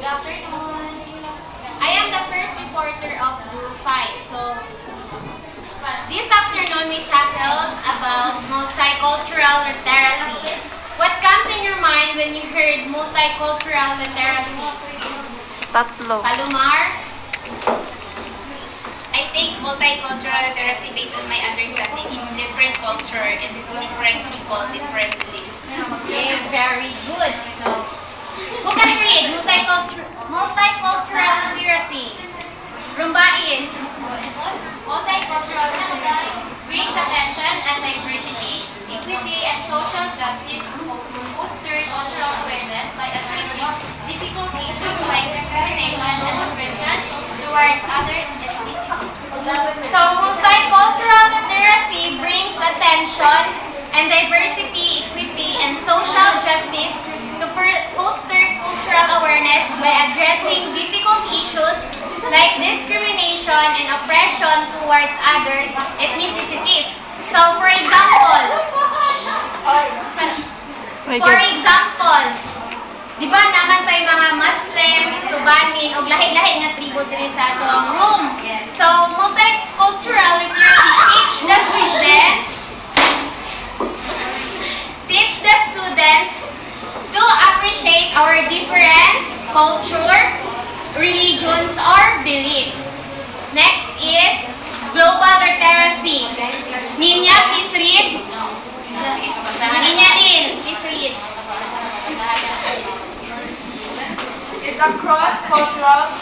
afternoon. I am the first reporter of Group 5. So, this afternoon we tackled about multicultural literacy. What comes in your mind when you heard multicultural literacy? Tatlo. Palomar? I think multicultural literacy, based on my understanding, is different culture and different people, different beliefs. Okay, very good. So, who can read multicultural literacy? Rumbais. Multicultural literacy brings attention and diversity, equity, and social justice to foster cultural awareness by addressing difficult issues like discrimination and oppression towards other ethnicities. So, multicultural literacy brings attention and diversity, equity, and social justice to foster cultural awareness by addressing difficult issues like discrimination and oppression towards other ethnicities. So, for example, di ba naman tayo mga Muslims, Subanin, o lahi-lahi nga tribo diri sa atong room. So, multicultural literacy teach the students to appreciate our different culture, religions, or beliefs. Next is global literacy. Ninya, please read. Ninya din, please read. Is a cross-cultural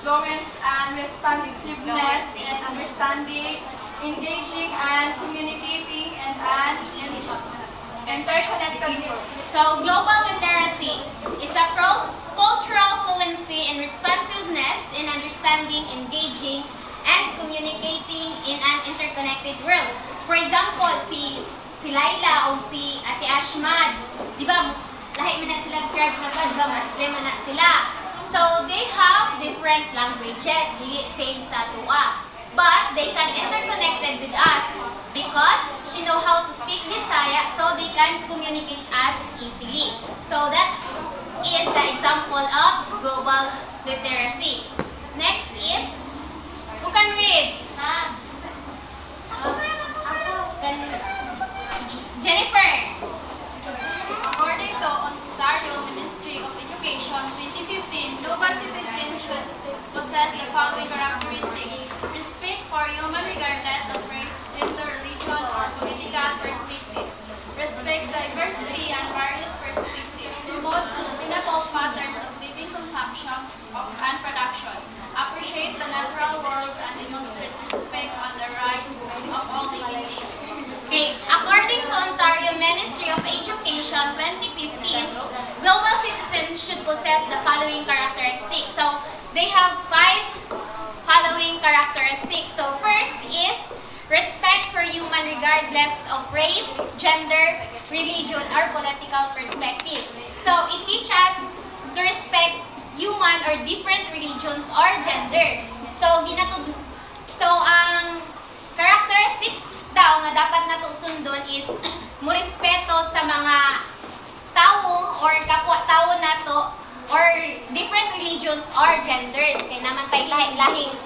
fluence and responsiveness and understanding, engaging and communicating and an interconnected world. So, global literacy is a cross-cultural fluency and responsiveness in understanding, engaging, and communicating in an interconnected world. For example, si Laila o si Ate Ashmad, di ba, lahi man na sila tribe sa Kadba, Muslim na sila. So, they have different languages, dili same sa tuwa. But they can interconnected with us because she know how to speak Bisaya, so they can communicate us easily. So that is the example of global literacy. Next is, who can read? Jennifer. According to Ontario Ministry of Education 2015, global citizens should possess the following characteristics: respect for human regardless of race, gender, religion, or political perspective; respect diversity and various perspectives; promote sustainable patterns of living, consumption, and production; appreciate the natural world, and demonstrate respect on the rights of all living things. Okay, according to Ontario Ministry of Education 2015, global citizens should possess the following characteristics. So, they have 5 following characteristics. So, first is respect for human regardless of race, gender, religion, or political perspective. So, it teaches us to respect human or different religions or gender. So, ang characteristics daw nga dapat nato sundon is morespeto sa mga tao or kapwa-tao nato or different religions or genders. Kaya naman tayo lahing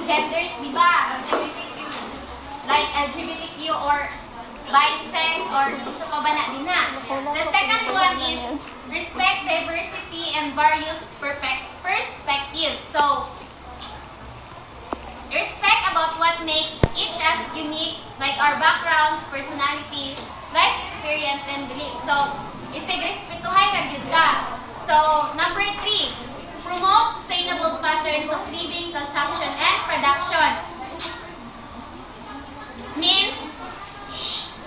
genders, di ba? Like LGBTQ or bisex or sa pa ba na din na. The second one is respect diversity and various perspective. So, respect about what makes each us unique, like our backgrounds, personality, life experience, and beliefs. So, isig respetuhay ra gyud ka. So, number 3, promote sustainable patterns of living, consumption, and production. Means,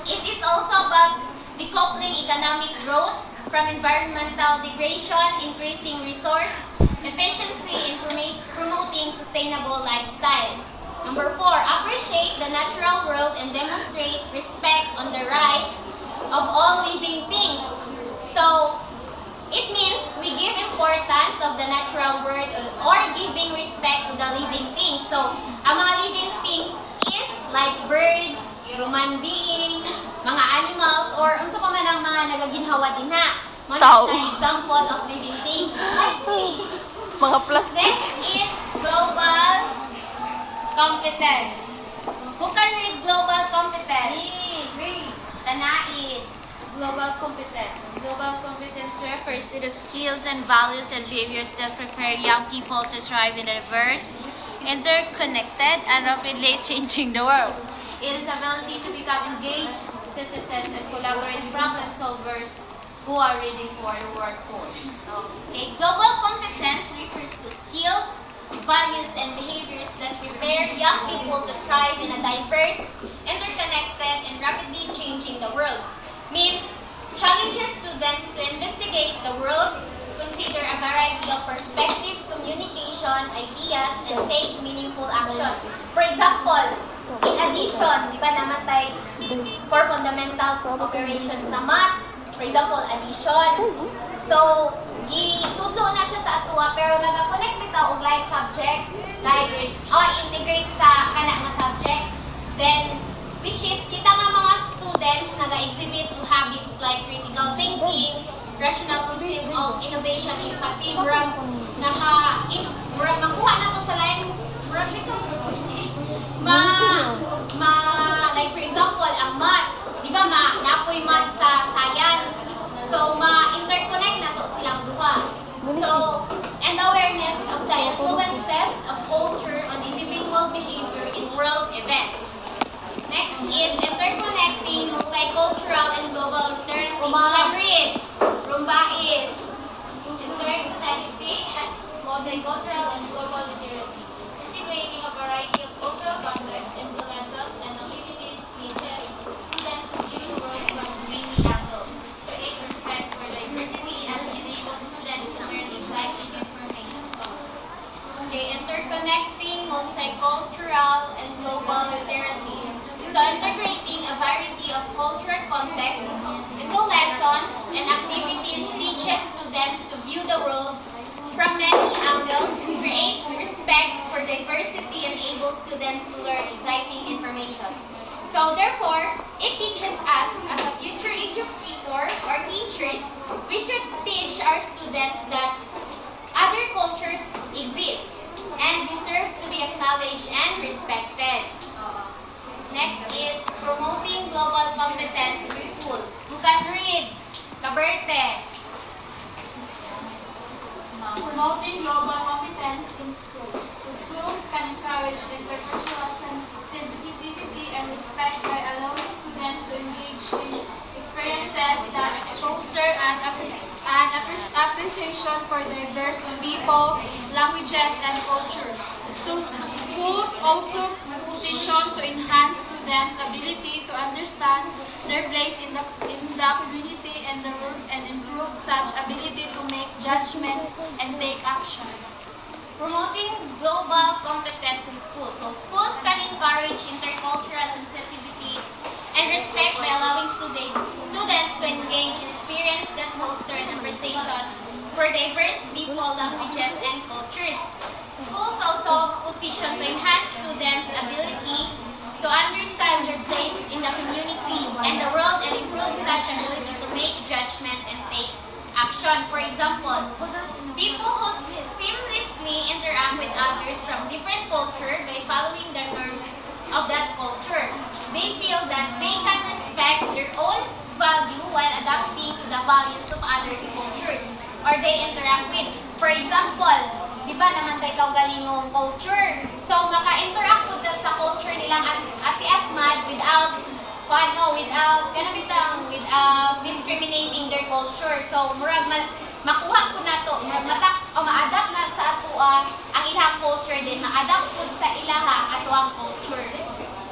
it is also about decoupling economic growth from environmental degradation, increasing resource efficiency, and promoting sustainable lifestyle. Number 4, appreciate the natural world and demonstrate respect on the rights of all living things. So, it means we give importance of the natural world or giving respect to the living things. So, ang mga living things is like birds, human being, mga animals, or unsa pa man ang mga nagaginhawa dinha. Muna Tao. siya example of living things. Like me. Mga plastic. Next is global competence. Who can read global competence? Tanaid. Global competence. Global competence refers to the skills and values and behaviors that prepare young people to thrive in a diverse, interconnected, and rapidly changing the world. It is ability to become engaged citizens and collaborate problem solvers who are ready for the workforce. Okay, global competence refers to skills, values, and behaviors that prepare young people to thrive in a diverse, interconnected, and rapidly changing the world. Means challenges students to investigate the world, consider a variety of perspectives, communication, ideas, and take meaningful action. For example, in addition, di ba naman tayo for fundamentals of operation sa math, for example, addition. So, gitudlo na siya sa atua, pero nag-connect bitaw og like subject, like, integrate sa kana nga subject. Then, which is, kita nga mga students nag-exhibit og habits like critical thinking, rationalism, innovation, empathy, murag makuha na to sa line, murag ito, like for example, ang math, di ba napoy math sa science, so ma-interconnect na to silang duha. So, and awareness of the influences of culture on individual behavior in world events. Next is interconnecting multicultural and global literacy. You can read. Rumba is interconnecting multicultural and global literacy. Integrating a variety of cultural contexts into lessons and activities teaches students to view the world from many angles, create respect for diversity, and enable students to learn exciting information. Okay, interconnecting multicultural and global literacy. So integrating a variety of cultural contexts into lessons and activities teaches students to view the world from many angles, create respect for diversity, and enable students to learn exciting information. So therefore, it teaches us as a future educator or teachers, we should teach our students that other cultures exist and deserve to be acknowledged and respected. Next is promoting global competence in school. Who can read? Caberte. Promoting global competence in school. So schools can encourage intercultural sensitivity and respect by allowing students to engage in experiences that foster an appreciation for diverse people, languages, and cultures. So schools also position to enhance students' ability to understand their place in the community and the world and improve such ability to make judgments and take action. Promoting global competence in schools. So schools can encourage intercultural sensitivity and respect by allowing students to engage in experiences that foster an appreciation for diverse people, languages, and cultures. Schools also position to enhance students' ability to understand their place in the community and the world and improve such ability to make judgment and take action. For example, people who seamlessly interact with others from different cultures by following the norms of that culture. They feel that they can respect their own value while adapting to the values of others' cultures or they interact with. For example, di ba naman tayo galingong culture. So, maka-interact po sa culture nilang Ate Asmad without discriminating their culture. So, murag makuha po na to, ma-adapt na sa ato ang ilang culture din, ma-adapt po sa ilaha ato ang culture.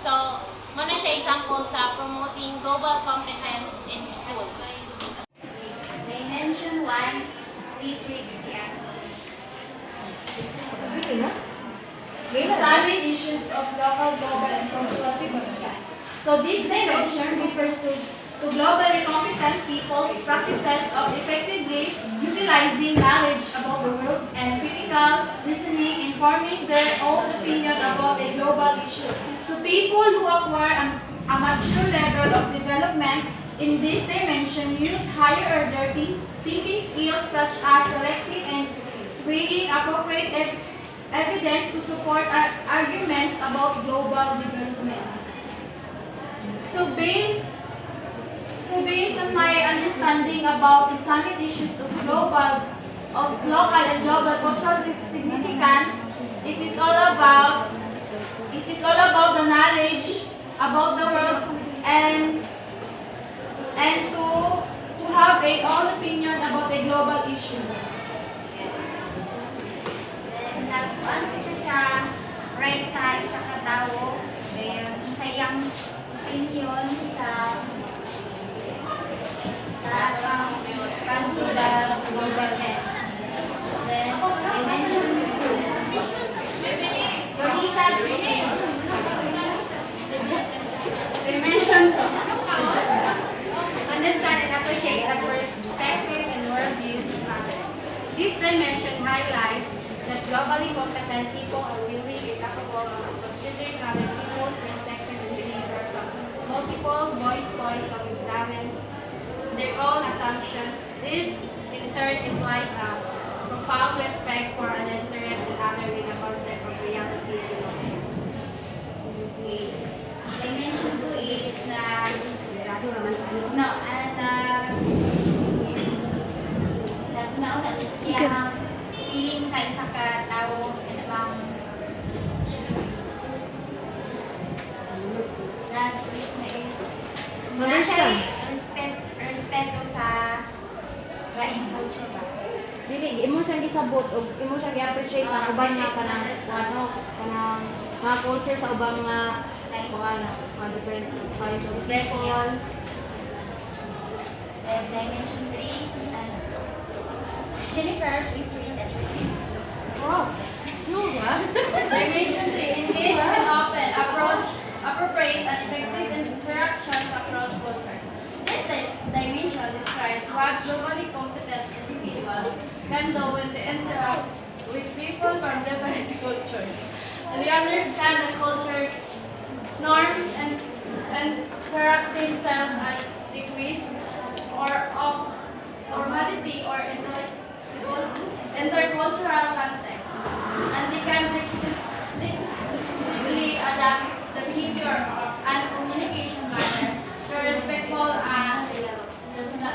So, muna siya example sa promoting global competence in school. Dimension 1, please read the Examine issues of local, global, and cultural significance. So this dimension refers to globally competent people's practices of effectively utilizing knowledge about the world and critical reasoning, informing their own opinion about a global issue. So people who acquire a mature level of development in this dimension use higher order thinking skills such as selecting and weighing appropriate evidence to support arguments about global developments. So based on my understanding about the summit issues of local and global cultural significance, it is all about the knowledge about the world and to have a own opinion about a global issue. Then, nag-ano ko siya sa right sa isa ka tao, then sa iyang opinion sa kandidat global heads. Then, I mentioned Understand and appreciate the perspective and worldviews of others. This dimension highlights that globally competent people are willing and capable of considering other people's perspective and behavior from multiple points of examine their own assumption. This in turn implies a profound respect for an interest in other with the concept of reality and belonging. dimension 2 is na nauna siya ang feeling sa isa ka tao ano bang wala siya respeto sa laing culture ba? Dili, imo siyang gisabot o imo siyang i-appreciate ang ubang nga kanang kanang mga culture sa ubang nga mga different kinds of people. Dimension 3 and Jennifer, please read and explain. Wow! No, what? Dimension 3, engage and often approach appropriate and effective interactions across cultures. This dimension describes what globally competent individuals can do when they interact with people from different cultures. And they understand the culture norms and interactive styles at decrease or of formality or intercultural context. And they can flexibly adapt the behavior and communication manner to respectful and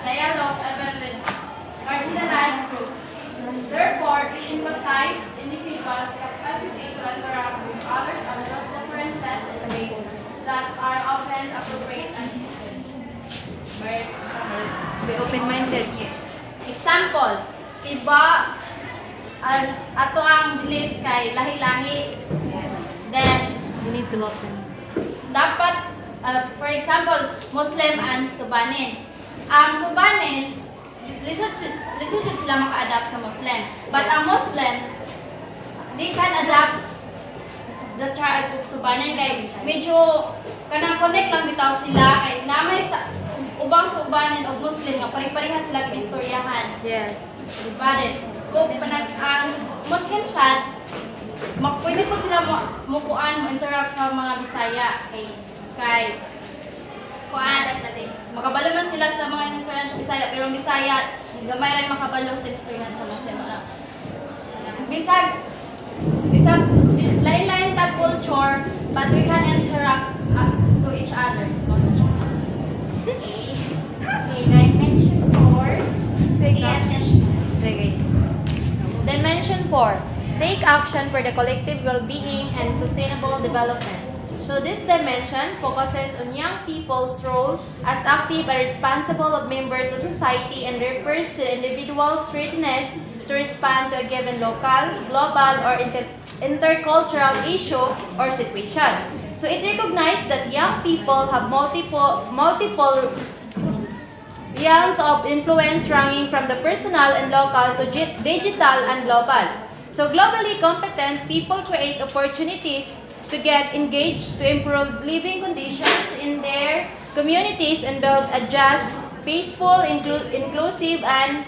dialogue even with marginalized groups. Therefore, it emphasizes individuals' capacity to interact with others across differences in ways that are often appropriate and Be open-minded. example, iba ato ang beliefs kay lahi-lahi. Then, You need to open. dapat, for example, Muslim and Subanin. Ang Subanin, lisod sila maka-adapt sa Muslim. But ang Muslim, they can adapt the tribe of Subanin kay medyo kanang connect lang bitaw sila kay namay sa ubang Subanin o Muslim nga pare-parehan sila ginistoryahan. Yes. Divided. Kung ang Muslim side, pwede po sila mo interact sa mga Bisaya kay kuan makabalo man sila sa mga inistoryahan sa Bisaya pero ang Bisaya gamay ray makabalo sa inistoryahan sa Muslim bisag lain-lain tag culture but we can interact to each other. Dimension 4 Sige. Dimension 4. Take action for the collective well-being and sustainable development. So this dimension focuses on young people's role as active and responsible members of society and refers to the individual's readiness to respond to a given local, global, or intercultural issue or situation. So it recognizes that young people have multiple realms of influence ranging from the personal and local to digital and global. So globally competent people create opportunities to get engaged to improve living conditions in their communities and build a just, peaceful, inclusive, and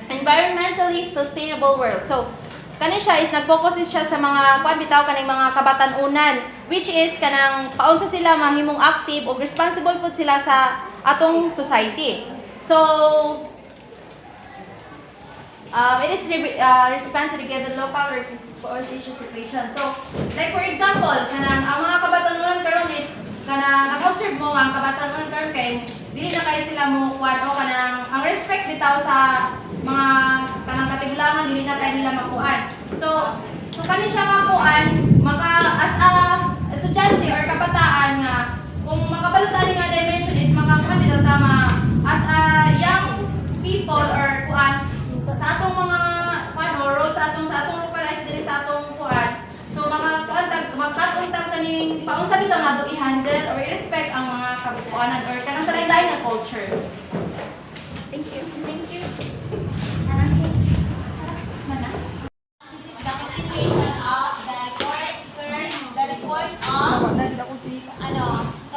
environmentally sustainable world. So kani siya is nag-focus siya sa mga bitaw kaning mga kabatan-unan which is kanang paunsa sila mahimong active o responsible pud sila sa atong society. So it is respond to the given local or issue situation. So, like for example, kanang ang mga kabatanunan karon is kanang observe mo nga ang kabatanunan karon kay dili na kay sila mo kuan o kanang ang respect bitaw sa mga kanang katigulangan dili na kay nila makuan. So kani siya makuan maka as a estudyante or kabataan nga kung makabalutan nga dimension is makakuan dito tama as a young people or kuan sa atong mga kuan or role sa atong localize diri sa atong kuan. So makatuntag kaning paunsa bitaw nato i-handle or i-respect ang mga kabuuanan or kanang salaylay nga culture. Thank you. Thank you.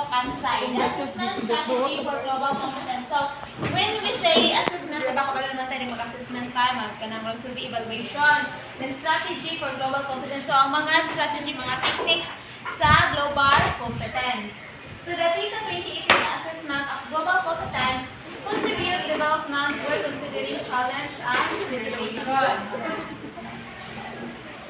Pansay, the assessment strategy for global competence. So, when we say assessment, diba kapag naman tayo mag-assessment tayo, mag-survey evaluation, then strategy for global competence. So, ang mga strategy, mga techniques sa global competence. So, the PISA 2018 assessment of global competence contribute development for considering challenge and situation.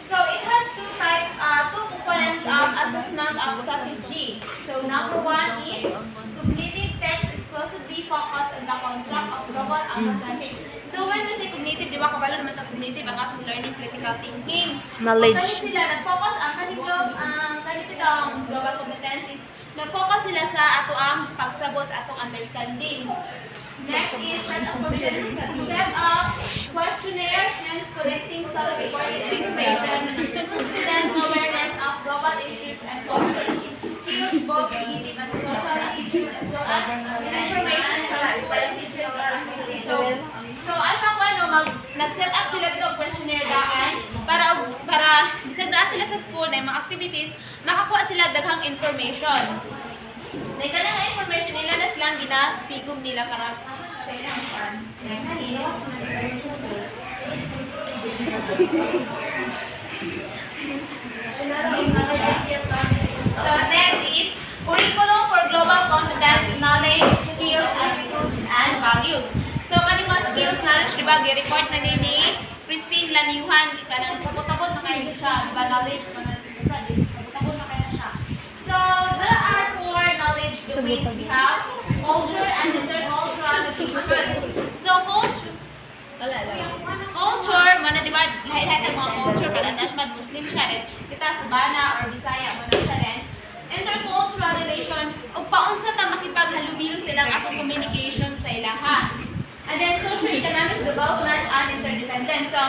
So it has two types, two components of assessment of strategy. So number one is cognitive text exclusively focused on the construct of global understanding. So when we say cognitive, di ba kabalo naman sa cognitive ang ating learning critical thinking. Knowledge. Kung sila nag-focus ang kanitong global competencies, nag-focus sila sa ato ang pagsabot sa atong understanding. Next is set of questionnaire, hence collecting self-reported information to students' awareness of global issues and cultures, skills, both cognitive and social attitude, as well as information from school and teachers or activities. So as ako nag-set up sila dito questionnaire daan para bisag na sila sa school na yung mga activities, makakuha sila daghang information. Dahil ka lang information nila na silang ginatigom nila para sa ilang farm. So next is curriculum for global competence, knowledge, skills, attitudes, and values. So kanang mga skills, knowledge, di ba, gi-report na ni Christine Laniuhan, kanang sabot-abot na kayo siya, di ba, knowledge, sabot-abot na kayo siya. So there are four knowledge domains we have: culture and intercultural differences. So culture, mana di ba, lahat-lahat ang mga culture, pala Muslim siya rin, kita Sabana or Bisaya, mana siya rin. Intercultural relation, o paunsa ta makipaghalumilo silang atong communication sa ilaha. And then socio-economic development and interdependence. So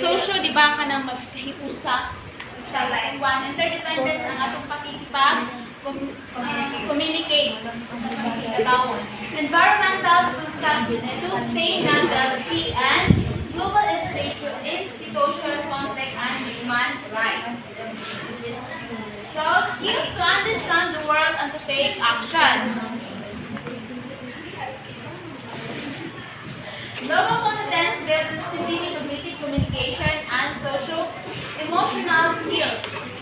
socio, di ba, ka nang magkahiusa sa one, interdependence ang atong communicate environmental sustainability and global institution conflict and human rights. So skills to understand the world and to take action. Global competence builds specific cognitive communication and social-emotional skills.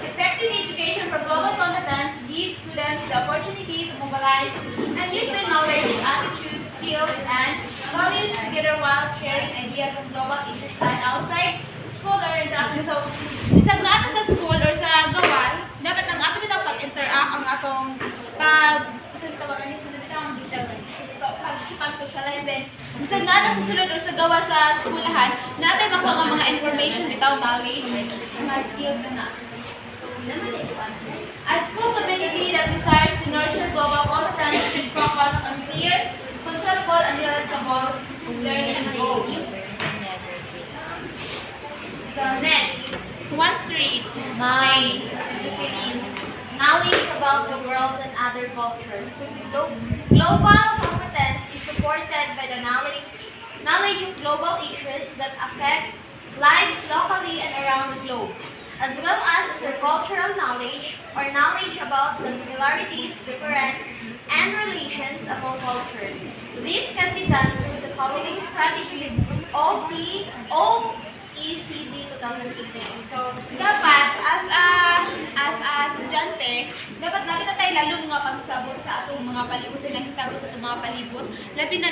Effective education for global competence gives students the opportunity to mobilize and use their knowledge, attitudes, skills, and values together while sharing ideas on global issues and outside school or interaction. So, isang natin sa school or sa gawas, dapat ang ato bitaw pag-interact ang atong isang tawagan nito na bitaw ang pag-socialize din. Isang natin sa sulod or sa gawas sa skulahan, natin makuha ang mga information bitaw, knowledge, mga skills na. A school community that desires to nurture global competence should focus on clear, controllable, and realizable learning goals. So next, who wants to read? My knowledge about the world and other cultures. Global competence is supported by the knowledge of global issues that affect lives locally and around the globe, as well as intercultural knowledge or knowledge about the similarities, difference, and relations among cultures. This can be done through the following strategies OECD 2015. So, dapat as a estudyante, dapat labi na tayo lalong nga pagsabot sa atong mga palibot sa nakitabo sa atong mga palibot. Labi na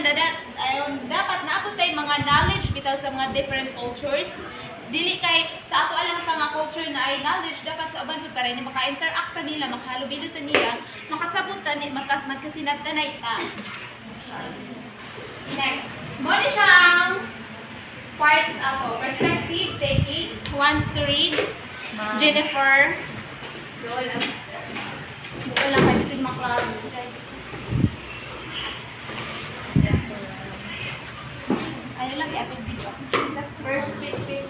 dapat naabot tayo mga knowledge bitaw sa mga different cultures. Dili kay sa ato alang pa nga culture na ay knowledge, dapat sa uban pud para ni maka-interact ta nila, makahalubilo ta nila, makasabot ta ni magkasinabtan na ita. Next, mo ni siyang parts ato. Perspective taking. Who wants to read? Jennifer. Wala kayo dito maklaro. Ayun lang, i-upload video. Perspective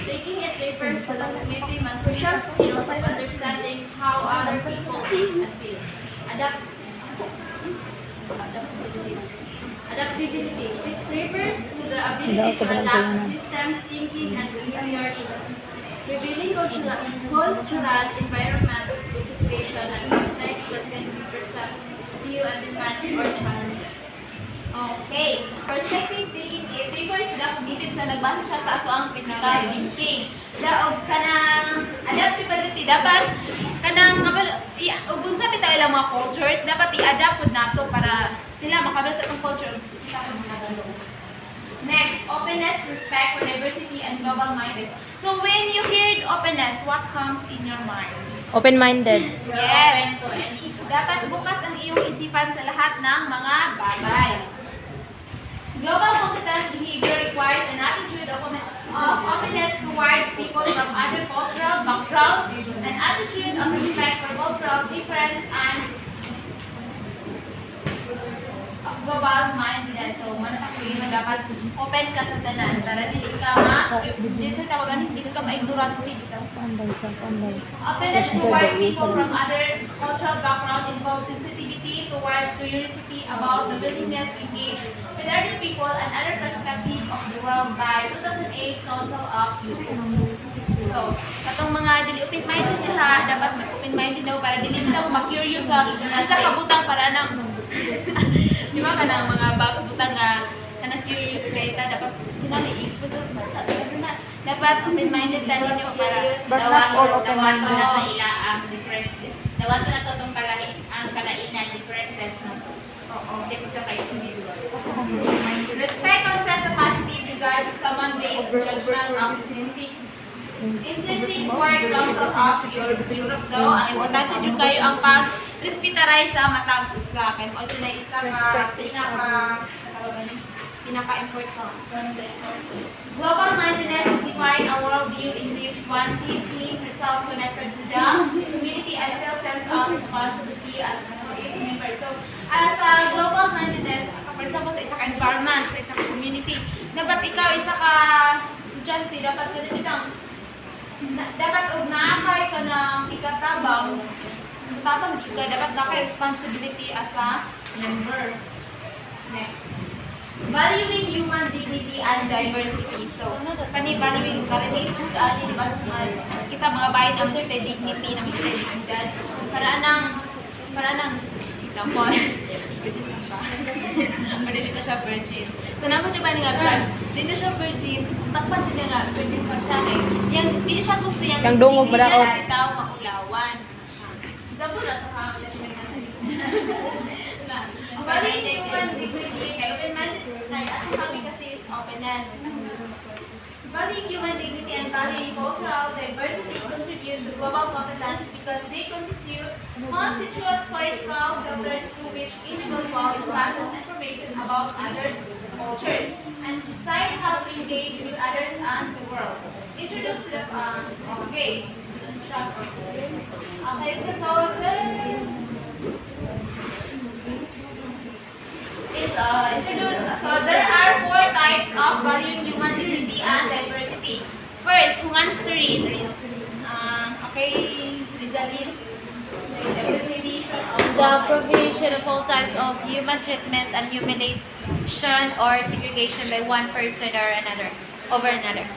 taking it refers to the cognitive and social skills of understanding how other people think and feel. Adaptability. It refers to the ability to adapt systems, thinking, and behavior to the prevailing cultural environment to situation and context that can be perceived, view, and demands or challenges. Okay. Perspective taking, it refers to the cognitive sa nagbasa siya sa ato ang critical thinking. Daog kanang adaptability, dapat kanang kung sabi tayo lang mga cultures, dapat i-adapt po nato para sila makabala sa itong culture. Next, openness, respect for diversity, and global mindedness. So when you hear openness, what comes in your mind? Open-minded. Yes. Dapat bukas ang iyong isipan sa lahat ng mga bagay. Global competent behavior requires an attitude of openness towards people from other cultural backgrounds, an attitude of respect for cultural difference, and of global mindedness. So, manapagpagin mo dapat open ka sa tanan para dili sa tawagan, hindi ka ma-ignorante. Openness toward people from other cultural background involves sensitivity towards curiosity about the willingness to engage with other people and other perspective of the world by 2008 Council of Europe. So, katong mga dili open-minded diha, dapat mag-open-minded daw para dili daw ma-curious sa kabutang para nang di ba kanang mga bagong butang nga kanang curious kay ta dapat kinali-explore na dapat open-minded ta ninyo para dawan ko na to ila ang different dawan ko na to tong ang kalainan differences no. Oo, kasi sa kayo individual. Respect consists of positive regard to someone based on judgment of intrinsic core council of Europe. So, ang importante dyan kayo ang pag-respetarize sa matag usa. Kaya kung ito na isa pinaka-important. Global mindedness is defined a worldview in which one sees herself connected to the community and feels sense of responsibility as its member. So, as a global mindedness, for example, sa isa ka environment, sa isa ka community, dapat ikaw, isa ka estudyante, dapat naakay ka ng ikatabang, dapat nakay responsibility as a member. Next. Valuing human dignity and diversity. So, valuing karelate to di ba sa kita mga bayan ang dignity na may dignidad. Para nang example, virgin siya. O dili na siya virgin. So, naman siya ba nga saan? Dili na siya virgin. Takpan siya nga, virgin pa siya. Yan, hindi siya gusto yan. Yang dungog ba Hindi daw? na bitaw maulawan. Example na ito ha. Valuing human dignity, kaya open-minded tayo. At kami kasi is openness. Valuing human dignity and valuing cultural diversity contribute to global competence because they constitute critical filters through which individuals process information about others' cultures and decide how to engage with others and the world. Introduce the okay. Okay, so there are 4 types of valuing human dignity and diversity. First, who wants to read? Okay, Rizalin. The prohibition of all types of human treatment and humiliation or segregation by one person or another over another.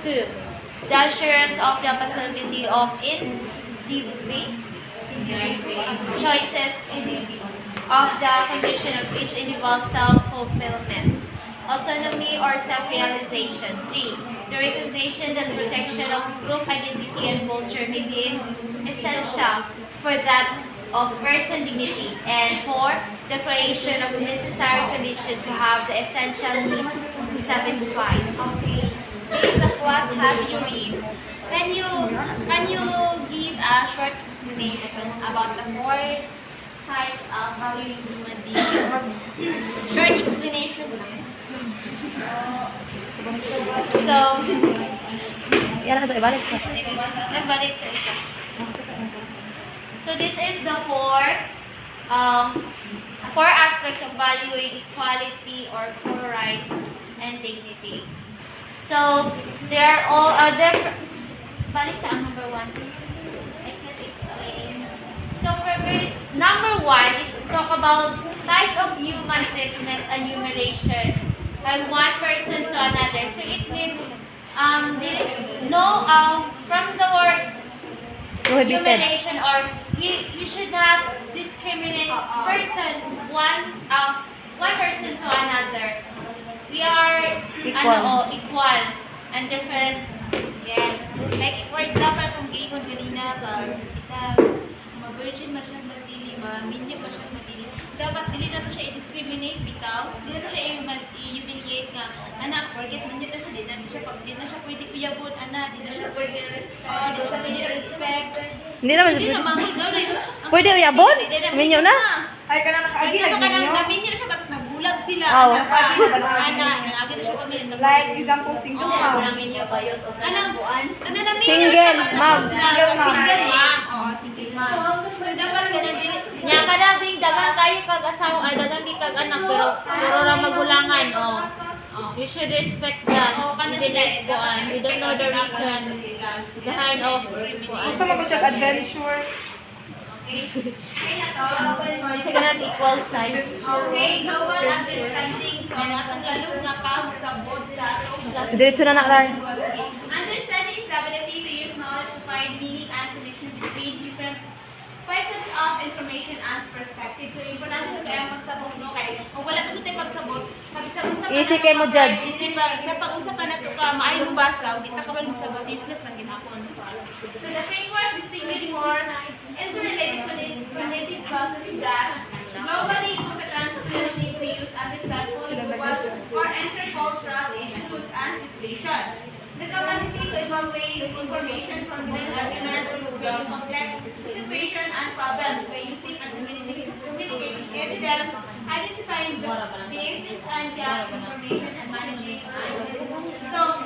2. The assurance of the possibility of individual choices of the condition of each individual's self-fulfillment. autonomy or self-realization. 3. The recognition that protection of group identity and culture may be essential for that of person dignity. And 4. The creation of necessary conditions to have the essential needs satisfied. Okay. Based on what have you read? Can you give a short explanation about the 4 types of valuing human beings? Short explanation. So, Yan na ito, ibalik ko. nabalik sa isa. So this is the four aspects of valuing equality or core rights and dignity. So there are all other. Balik sa ang number 1. I can explain. So number 1 is to talk about types of human treatment and humiliation by one person to another. So it means from the word Prohibited. humiliation, or you should not discriminate one person to another. We are equal and different. Yes. Like, for example, kung gay kung ganina ka, isa, ma-virgin man siya matili, ma-minyo pa siya matili. Dapat, dili na to siya i-discriminate, bitaw. Dili na to siya i-humiliate nga. Anak, forget ninyo na siya, di na siya pwede kuyabot, anak, di na siya pwede respect. Hindi naman Hindi siya. naman, Pwede uyabon? Minyo na? Ay, ka na nakaagi Ay, na sa ninyo. naminyo siya, batas nagbulag sila. Oo. Anak pa. Anak, nagagi na siya kami. Like, example, single mom. Single, ma'am. Single mom. Single mom. Oo, single mom. So, dapat ganun din. Nya kadabing dagan kayo kag asawa ay dagan di kag anak pero ra magulangan. You should respect that. Even if you don't know the reason behind of Gusto mo ko siya adventure. Kasi ganun equal size. Okay, global understanding. So, ang atong lalong nga pagsabot sa atong class. Diretso na naklar. Understanding is the ability to use knowledge to find meaning and connection between different pieces of information and perspective. So, importante na kaya magsabot, no? Kaya, kung wala ko tayo magsabot, kabisa-unsa pa Easy kay mo judge. Sa pag-unsa pa na ito ka, maayon mo basa, hindi ka kabal magsabot, useless lang ginapon. So, the framework distinguished for interrelated cognitive process that globally competent students need to use understand global or intercultural issues and situations. The capacity to evaluate information from given arguments and explain complex situations and problems by using and communicating evidence, identifying biases and gaps in information, and managing So,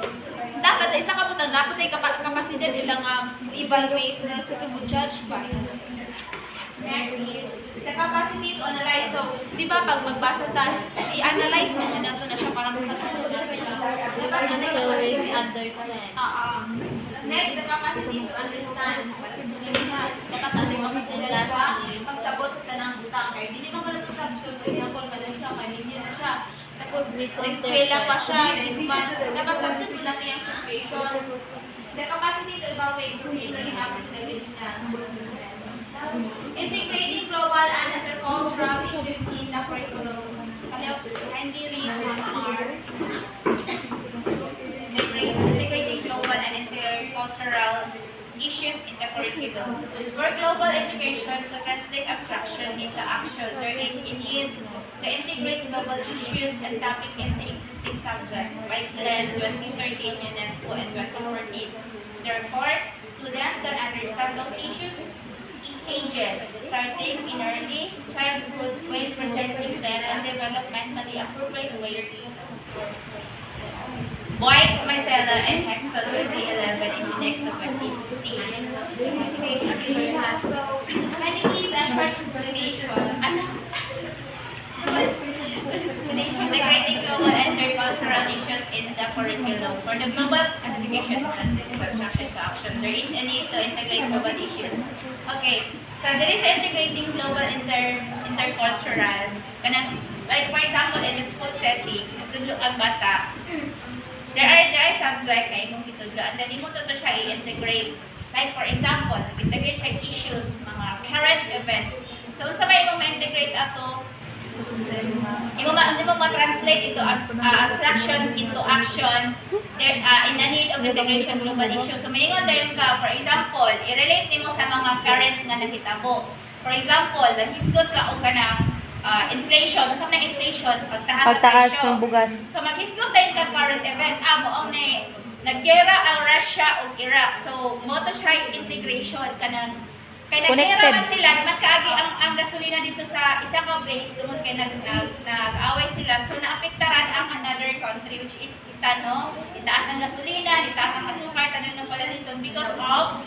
dapat sa isa ka po dapat ay kapasidad nila nga evaluate na sa judge ba. Next is the capacity to analyze. So, di ba pag magbasa tayo, i-analyze mo na nato na siya para masasagot natin siya. So we understand. Next, the capacity to understand. Dapat ating makasinlas. Pagsabot sa tanang butang. Kaya hindi naman wala ito sa school. For example, madali siya, may linya na siya. Tapos, eskwela pa siya. Dapat sabot natin yung situation. The capacity to evaluate. So, sino rin ako sila ganina. Integrating global and intercultural issues in the curriculum. Hindi rin integrating global and intercultural issues in the curriculum. For global education to translate abstraction into action, there is a need to integrate global issues and topics in the existing subject by Glenn 2013 UNESCO and 2014. Therefore, students can understand those issues ages, starting in early childhood when presenting them in developmentally appropriate ways. Boys, Mycella, and Hexon will be 11 in the next activity. So, can you give a short explanation? Integrating global and intercultural issues in the curriculum. For the global education construction to action, there is a need to integrate global issues. Okay, so there is integrating global intercultural. Like for example, in the school setting, tudlo ang bata. There are subject na imong itudlo, and then imo to siya i-integrate. Like for example, integrate siya issues, mga current events. So unsa ba imong ma-integrate ato Hindi mo ma-translate into abstractions into action in the need of integration global issues. So, may dayon ka, for example, i-relate nimo sa mga current nga nahitabo. For example, naghisgot ka o ka ng inflation. Masama na inflation, pagtaas sa presyo. ng bugas. So, maghisgot tayo ka current event. Moong na nagyera ang Russia o Iraq. So, mo to siya integration ka ng kaya nagyera man sila, naman kaagi ang gasolina dito sa isa ka place, tungod kay nag-away sila. So, naapektaran ang another country, which is kita, no? Itaas ang gasolina, itaas ang asukar, tanong ng pala dito because of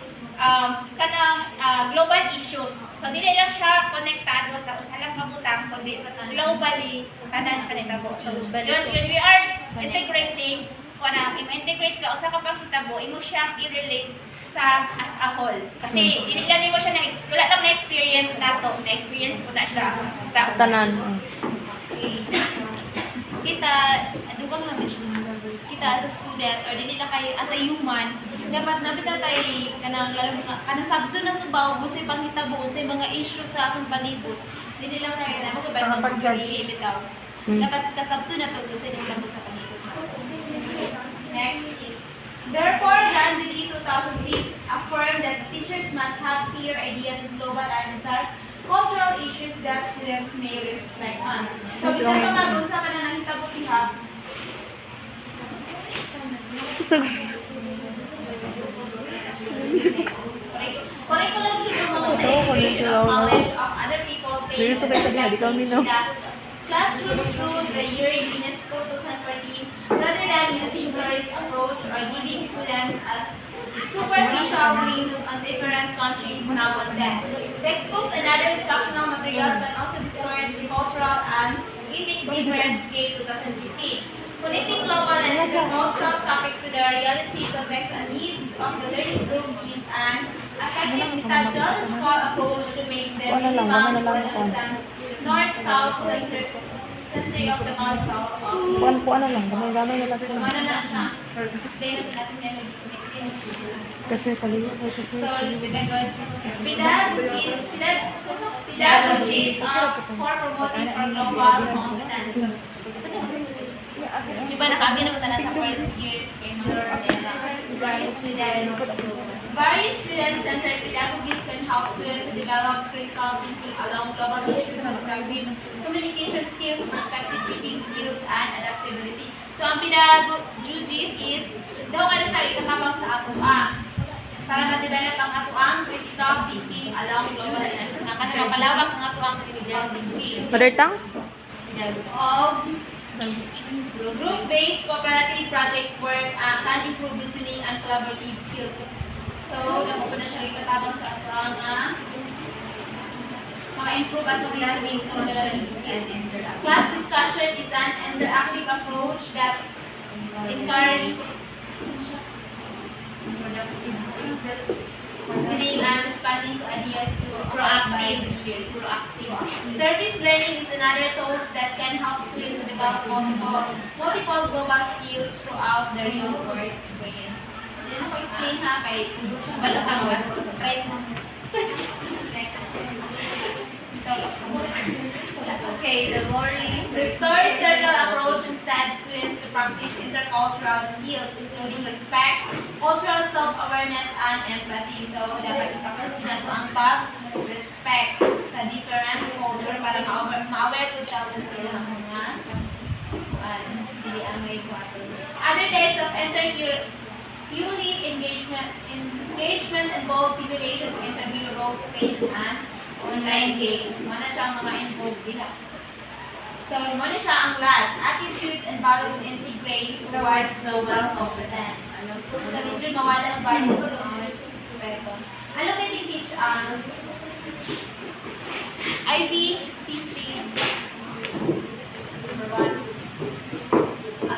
kanang global issues. So, dili lang siya konektado sa usalang kabutang, kundi sa globally, tanan siya nitabo. So, yun, when we are integrating, kung i-integrate ka, usa ka pang hitabo, imo siyang i-relate sa as a whole. Kasi, hindi mo siya wala lang na-experience nato. Na-experience ko na siya sa Tanan. Okay. Kita, ano bang namin siya? Kita as a student or dili lang kayo as a human, dapat nabita tayo kanang sabdo ng tubaw mo sa panghitabo sa mga issue sa atong palibot. Dili lang kayo na makabalik mo sa bitaw. Dapat kasabdo na to sa inyong sa palibot. next is, Therefore, the NDE 2006 affirmed that teachers must have clear ideas in global and cultural issues that students may reflect on. So, bisa pa nga dun sa kanang nahitabo iha, curriculum should promote the integration of knowledge of other people based on the classroom through the year in UNESCO 2014 rather than using tourist approach or giving students as superficial glimpse on different countries now and then. Textbooks and other instructional materials can also distort the cultural and ethnic difference scale 2015. Connecting global and intercultural topics to the reality, context, and needs of the learning group is an effective methodological approach to make the rebound for adolescents north-south center of the council of Kuan lang, gamay-gamay na lang. ano na siya. Explain natin natin yan. Kasi kaliwa ko kasi. So, pedagogies are for promoting for global competence. Di ba nakagi naman tayo sa first year? Various student-centered pedagogies can help students to develop critical thinking along global issues, perspective, communication skills, perspective reading skills, and adaptability. So, ang pedagogies is daw ano tayo ikakabang sa atuang para ma-develop ang atuang critical thinking along global issues. Nga palawak ang atuang critical thinking. Mother tongue? Of group-based cooperative project work can improve listening and collaborative skills. So, naman po na siya ikatabang sa atuang improve at listening and collaborative skills. Class discussion is an interactive approach that encourages listening and responding to ideas to proactive. Service learning is another tool that can help students develop multiple global skills throughout their real world experience. Hindi na ko explain ha kay bala ka mas right na. Next. Okay, the story circle approach instead students to practice intercultural skills including respect, cultural self-awareness, and empathy. So, dapat i-practice na ito ang pag-respect sa different culture para ma-aware po siya kung sila ang mga hindi ang may kwato. Other types of purely engagement involves simulation to interview role space and online games. Mana siya ang mga involved diha. So, mana siya ang last. Attitudes and values integrate towards global competence. So, medyo mawala ang values to ang respeto. Ano kayo teach ang IB, history, number 1,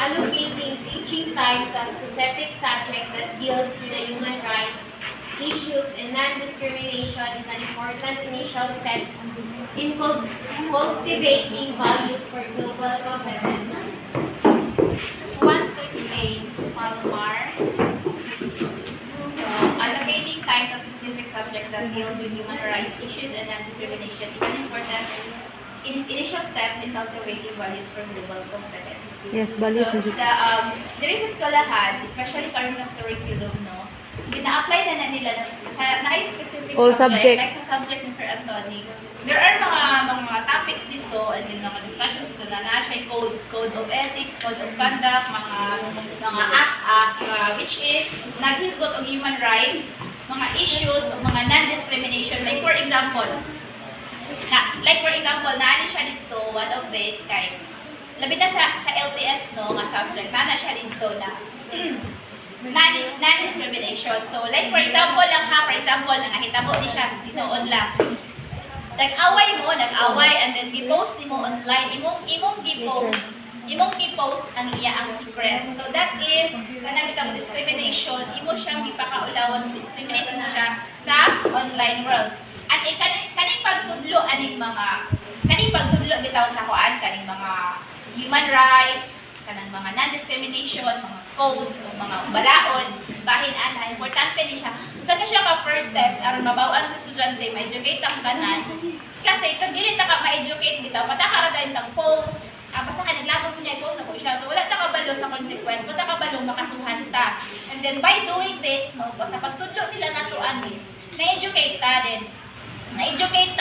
allocating teaching time to a specific subject that deals with the human rights issues and non-discrimination is an important initial steps in cultivating values for global competence. Who wants to explain? Palomar. So, allocating time to a specific subject subject that deals with human rights issues and non-discrimination is an important initial steps in cultivating values for global competence. Yes, values So, and there is a eskwelahan, especially current curriculum, no? Gina-apply na nila na ay specific All subject. like sa subject ni Sir Anthony. There are mga topics dito and then mga discussions dito na siya code of ethics, code of conduct, mga act, which is naghisgot og human rights, mga issues o mga non-discrimination. Like for example, naani siya dito, one of this kay labi na sa LTS no nga subject, na siya dito na non-discrimination. So like for example nangahitabo ni siya tinuod lang. Nag-away and then gi-post nimo online, imong gi-post ang secret. So that is kanang bitang discrimination, imo siyang gipakaulawon, discriminate mo siya sa online world. At kaning pagtudlo bitaw sa kuan kaning mga human rights, kanang mga non-discrimination, mga codes o mga balaod, bahin ana importante ni siya. Usa na siya ka first steps aron mabaw-an sa estudyante, ma-educate ang tanan. Kasi kung dili ta ka ma-educate bitaw, patakara dayon tag post. Basta ka naglabog mo niya, post na po siya. So wala ta kabalo sa consequence, wala ta kabalo makasuhan ta. And then by doing this, no, sa pagtudlo nila nato ani, na-educate ta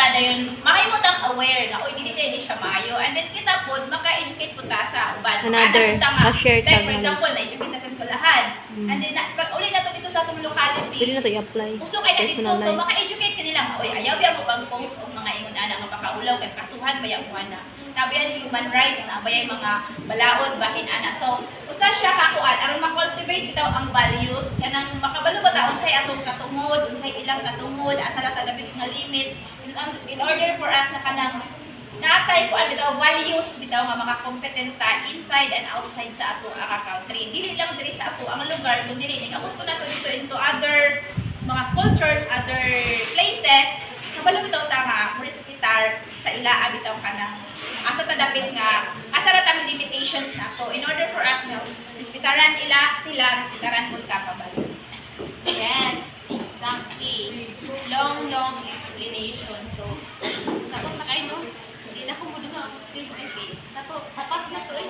dayon mahimot ang aware na oy dili siya maayo, and then kita pod maka-educate po ta sa uban. Another, ma-share ta like for example na-educate ta sa eskwelahan, and then pag uli na to dito sa atong Pwede locality na to i-apply. uso kay na dito, Personal so life. maka-educate ka nila oy ayaw biya mo pag-post og mga ingon ana nga pakaulaw kay kasuhan baya mo ana nabiyan yung human rights na bayay mga balaod bahin ana. So usa siya kakuan aron ma-cultivate bitaw ang values kanang makabalo ba ta unsay atong katungod, unsay ilang katungod, asa la ta dapat nga limit in order for us na kanang natay ko bitaw values bitaw nga makakompetenta inside and outside sa ato ang country. Dili lang diri sa ato ang lugar kundi dili abot ko nato dito into other mga cultures, other places. Kabalo bitaw ta nga respetar sa ila bitaw kanang asa ta dapat nga asa ra ta limitations nato in order for us nga respetaran sila respetaran pud ta kabalo. Yes, exactly. Long explanation. So, tapos na kayo, no? Hindi na ko mo doon ang speed, sapat na to eh.